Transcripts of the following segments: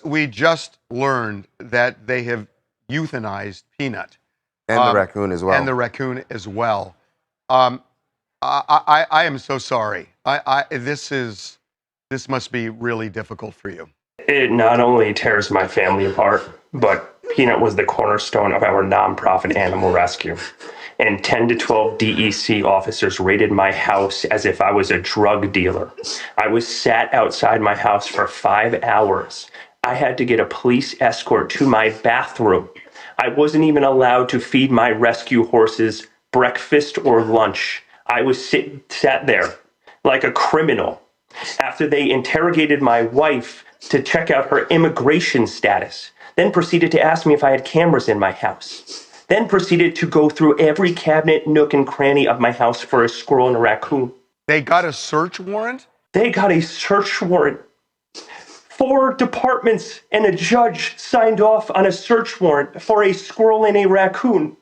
We just learned that they have euthanized Peanut. And the raccoon as well. And the raccoon as well. I am so sorry. This must be really difficult for you. It not only tears my family apart, but Peanut was the cornerstone of our nonprofit animal rescue. And 10 to 12 DEC officers raided my house as if I was a drug dealer. I was sat outside my house for 5 hours. I had to get a police escort to my bathroom. I wasn't even allowed to feed my rescue horses breakfast or lunch. I was sat there like a criminal after they interrogated my wife to check out her immigration status, then proceeded to ask me if I had cameras in my house, then proceeded to go through every cabinet, nook, and cranny of my house for a squirrel and a raccoon. They got a search warrant? They got a search warrant. 4 departments and a judge signed off on a search warrant for a squirrel and a raccoon.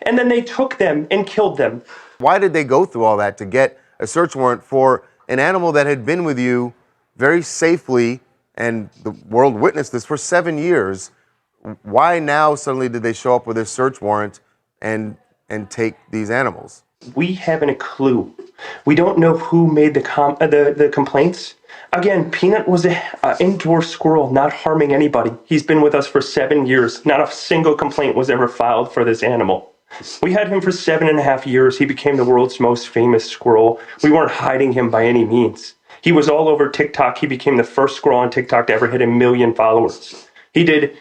And then they took them and killed them. Why did they go through all that to get a search warrant for an animal that had been with you very safely, and the world witnessed this for 7 years? Why now suddenly did they show up with a search warrant and take these animals? We haven't a clue. We don't know who made the complaints. Again, Peanut was an indoor squirrel, not harming anybody. He's been with us for 7 years. Not a single complaint was ever filed for this animal. We had him for 7.5 years. He became the world's most famous squirrel. We weren't hiding him by any means. He was all over TikTok. He became the first squirrel on TikTok to ever hit 1 million followers. He did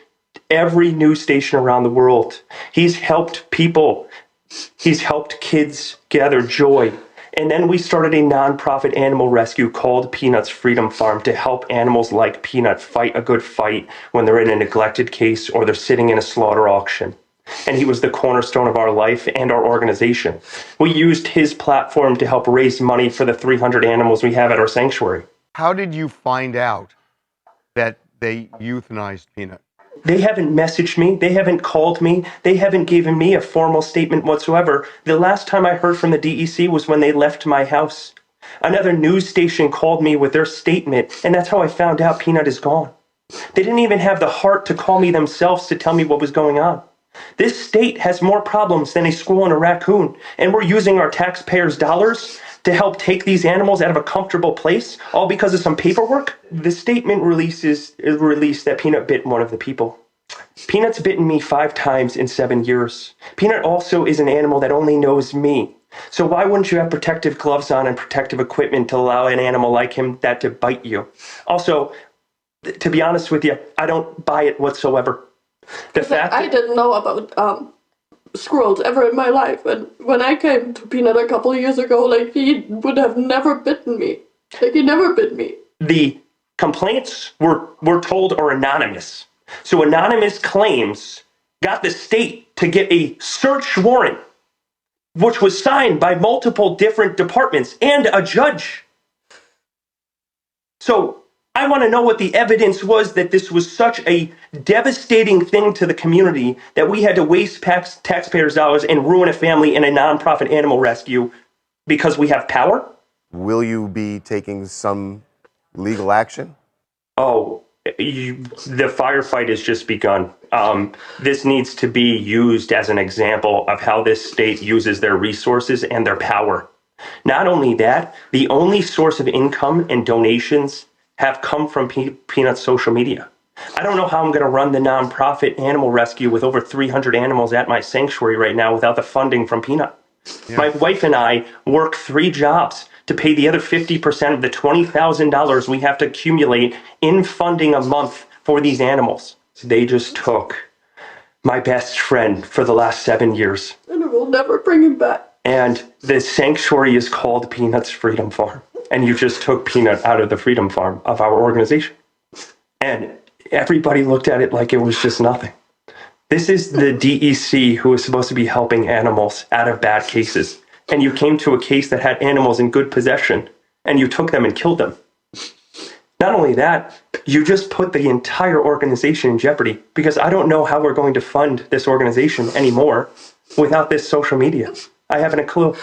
every news station around the world. He's helped people. He's helped kids gather joy. And then we started a nonprofit animal rescue called Peanut's Freedom Farm to help animals like Peanut fight a good fight when they're in a neglected case or they're sitting in a slaughter auction. And he was the cornerstone of our life and our organization. We used his platform to help raise money for the 300 animals we have at our sanctuary. How did you find out that they euthanized Peanut? They haven't messaged me. They haven't called me. They haven't given me a formal statement whatsoever. The last time I heard from the DEC was when they left my house. Another news station called me with their statement, and that's how I found out Peanut is gone. They didn't even have the heart to call me themselves to tell me what was going on. This state has more problems than a squirrel and a raccoon, and we're using our taxpayers' dollars to help take these animals out of a comfortable place, all because of some paperwork? The statement released that Peanut bit one of the people. Peanut's bitten me 5 times in 7 years. Peanut also is an animal that only knows me. So why wouldn't you have protective gloves on and protective equipment to allow an animal like him that to bite you? Also, to be honest with you, I don't buy it whatsoever. I didn't know about squirrels ever in my life, and when I came to Peanut a couple of years ago, he would have never bitten me. He never bit me. The complaints we're told are anonymous. So anonymous claims got the state to get a search warrant, which was signed by multiple different departments and a judge. So I want to know what the evidence was that this was such a devastating thing to the community that we had to waste taxpayers' dollars and ruin a family in a nonprofit animal rescue because we have power. Will you be taking some legal action? Oh, the firefight has just begun. This needs to be used as an example of how this state uses their resources and their power. Not only that, the only source of income and donations have come from Peanut's social media. I don't know how I'm going to run the nonprofit animal rescue with over 300 animals at my sanctuary right now without the funding from Peanut. Yeah. My wife and I work 3 jobs to pay the other 50% of the $20,000 we have to accumulate in funding a month for these animals. They just took my best friend for the last 7 years. And we'll never bring him back. And the sanctuary is called Peanut's Freedom Farm. And you just took Peanut out of the Freedom Farm of our organization. And everybody looked at it like it was just nothing. This is the DEC who is supposed to be helping animals out of bad cases. And you came to a case that had animals in good possession, and you took them and killed them. Not only that, you just put the entire organization in jeopardy, because I don't know how we're going to fund this organization anymore without this social media. I haven't a clue.